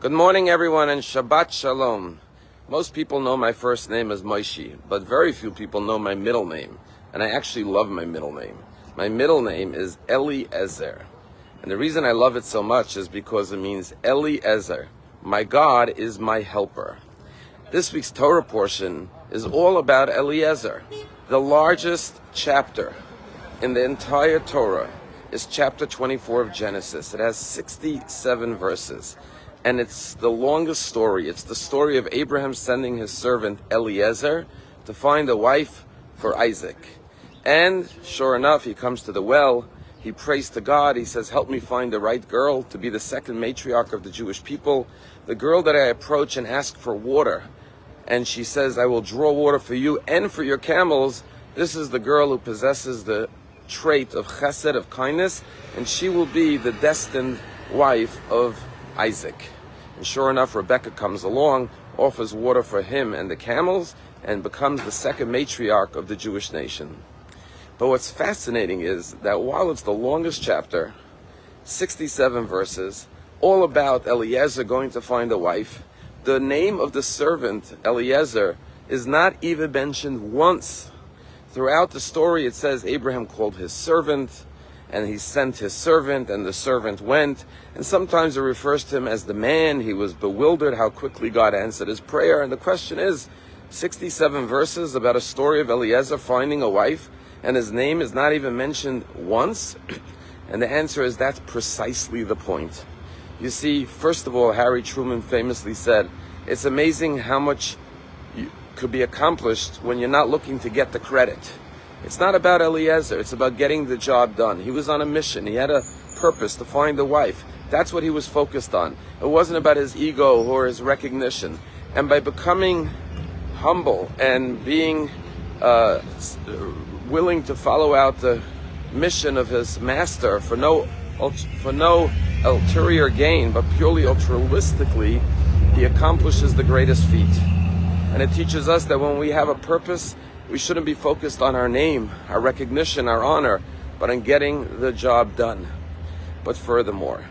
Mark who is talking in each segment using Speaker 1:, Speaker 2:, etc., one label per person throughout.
Speaker 1: Good morning, everyone, and Shabbat Shalom. Most people know my first name as Moshe, but very few people know my middle name, and I actually love my middle name. My middle name is Eliezer, and the reason I love it so much is because it means Eliezer. My God is my helper. This week's Torah portion is all about Eliezer. The largest chapter in the entire Torah is chapter 24 of Genesis. It has 67 verses. And it's the longest story. It's the story of Abraham sending his servant Eliezer to find a wife for Isaac. And sure enough, he comes to the well. He prays to God. He says, help me find the right girl to be the second matriarch of the Jewish people. The girl that I approach and ask for water. And she says, I will draw water for you and for your camels. This is the girl who possesses the trait of chesed, of kindness. And she will be the destined wife of Isaac. And sure enough, Rebecca comes along, offers water for him and the camels, and becomes the second matriarch of the Jewish nation. But what's fascinating is that while it's the longest chapter, 67 verses, all about Eliezer going to find a wife, the name of the servant, Eliezer, is not even mentioned once. Throughout the story, it says Abraham called his servant, and he sent his servant, and the servant went. And sometimes it refers to him as the man. He was bewildered how quickly God answered his prayer. And the question is, 67 verses about a story of Eliezer finding a wife, and his name is not even mentioned once? And the answer is, that's precisely the point. You see, first of all, Harry Truman famously said, it's amazing how much could be accomplished when you're not looking to get the credit. It's not about Eliezer, it's about getting the job done. He was on a mission, he had a purpose to find a wife. That's what he was focused on. It wasn't about his ego or his recognition. And by becoming humble and being willing to follow out the mission of his master for no ulterior gain, but purely altruistically, he accomplishes the greatest feat. And it teaches us that when we have a purpose, we shouldn't be focused on our name, our recognition, our honor, but on getting the job done. But furthermore,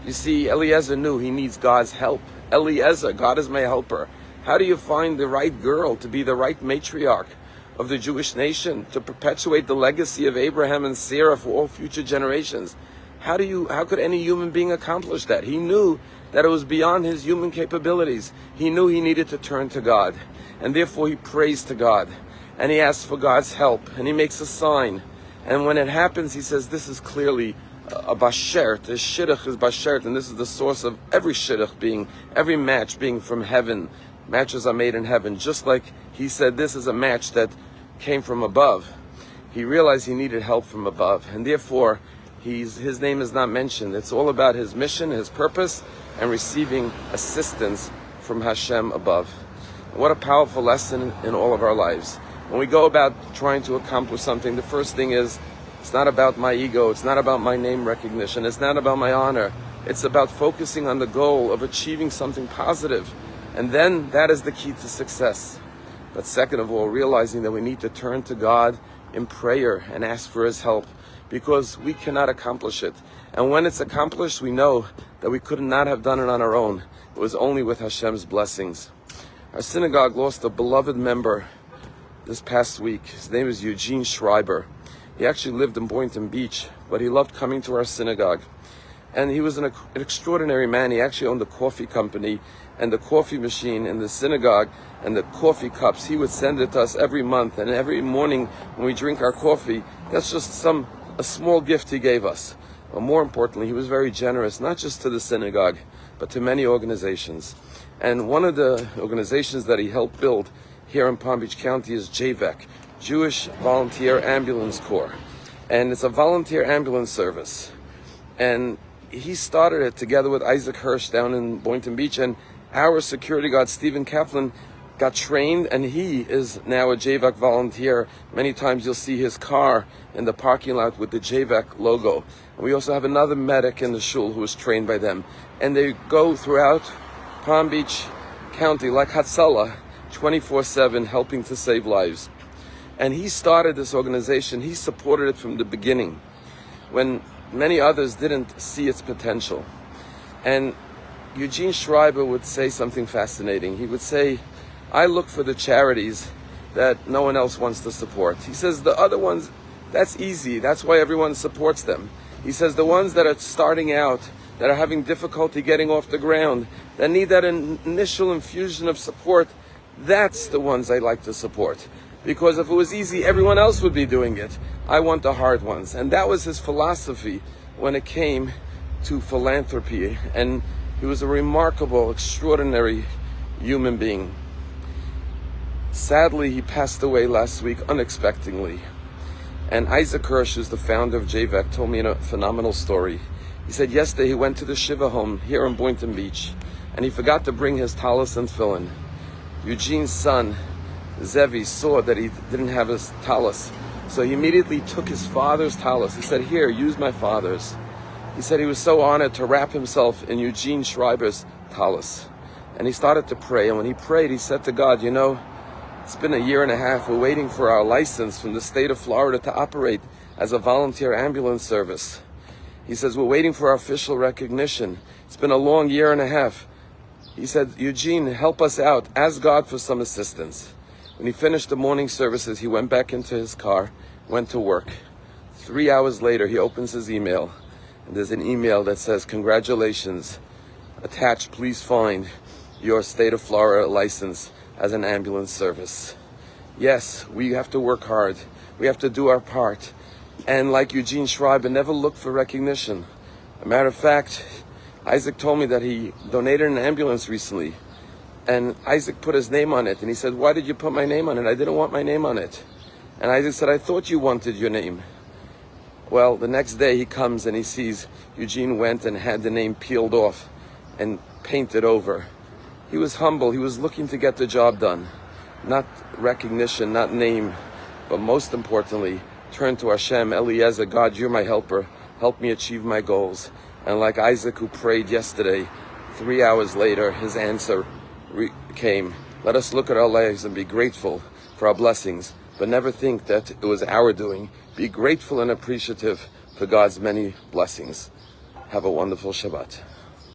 Speaker 1: you see, Eliezer knew he needs God's help. Eliezer, God is my helper. How do you find the right girl to be the right matriarch of the Jewish nation, to perpetuate the legacy of Abraham and Sarah for all future generations? How could any human being accomplish that? He knew that it was beyond his human capabilities. He knew he needed to turn to God, and therefore he prays to God. And he asks for God's help, and he makes a sign. And when it happens, he says, this is clearly a bashert. The shidduch is bashert, and this is the source of every shidduch every match being from heaven. Matches are made in heaven. Just like he said, this is a match that came from above. He realized he needed help from above, and therefore his name is not mentioned. It's all about his mission, his purpose, and receiving assistance from Hashem above. What a powerful lesson in all of our lives. When we go about trying to accomplish something, the first thing is, it's not about my ego, it's not about my name recognition, it's not about my honor. It's about focusing on the goal of achieving something positive. And then that is the key to success. But second of all, realizing that we need to turn to God in prayer and ask for his help, because we cannot accomplish it. And when it's accomplished, we know that we could not have done it on our own. It was only with Hashem's blessings. Our synagogue lost a beloved member this past week. His name is Eugene Schreiber. He actually lived in Boynton Beach, but he loved coming to our synagogue. And he was an extraordinary man. He actually owned a coffee company, and the coffee machine in the synagogue and the coffee cups, he would send it to us every month. And every morning when we drink our coffee, that's just a small gift he gave us. But more importantly, he was very generous, not just to the synagogue, but to many organizations. And one of the organizations that he helped build here in Palm Beach County is JVAC, Jewish Volunteer Ambulance Corps. And it's a volunteer ambulance service. And he started it together with Isaac Hirsch down in Boynton Beach. And our security guard, Stephen Kaplan, got trained, and he is now a JVAC volunteer. Many times you'll see his car in the parking lot with the JVAC logo. And we also have another medic in the shul who is trained by them. And they go throughout Palm Beach County like Hatzalah, 24/7, helping to save lives. And he started this organization. He supported it from the beginning, when many others didn't see its potential. And Eugene Schreiber would say something fascinating. He would say, I look for the charities that no one else wants to support. He says the other ones, that's easy. That's why everyone supports them. He says the ones that are starting out, that are having difficulty getting off the ground, that need that initial infusion of support, that's the ones I like to support. Because if it was easy, everyone else would be doing it. I want the hard ones. And that was his philosophy when it came to philanthropy. And he was a remarkable, extraordinary human being. Sadly, he passed away last week unexpectedly. And Isaac Hirsch, who's the founder of JVEC, told me a phenomenal story. He said yesterday he went to the Shiva home here in Boynton Beach, and he forgot to bring his talis and tefillin. Eugene's son, Zevi, saw that he didn't have his talis, so he immediately took his father's talis. He said, here, use my father's. He said he was so honored to wrap himself in Eugene Schreiber's talis. And he started to pray, and when he prayed, he said to God, you know, it's been a year and a half. We're waiting for our license from the state of Florida to operate as a volunteer ambulance service. He says, we're waiting for our official recognition. It's been a long year and a half. He said, Eugene, help us out. Ask God for some assistance. When he finished the morning services, he went back into his car, went to work. 3 hours later, he opens his email, and there's an email that says, congratulations. Attached, please find your state of Florida license as an ambulance service. Yes, we have to work hard. We have to do our part. And like Eugene Schreiber, never look for recognition. A matter of fact, Isaac told me that he donated an ambulance recently. And Isaac put his name on it. And he said, why did you put my name on it? I didn't want my name on it. And Isaac said, I thought you wanted your name. Well, the next day he comes and he sees Eugene went and had the name peeled off and painted over. He was humble. He was looking to get the job done. Not recognition, not name, but most importantly, turn to Hashem, Eliezer, God, you're my helper. Help me achieve my goals. And like Isaac who prayed yesterday, 3 hours later, his answer came. Let us look at our lives and be grateful for our blessings, but never think that it was our doing. Be grateful and appreciative for God's many blessings. Have a wonderful Shabbat.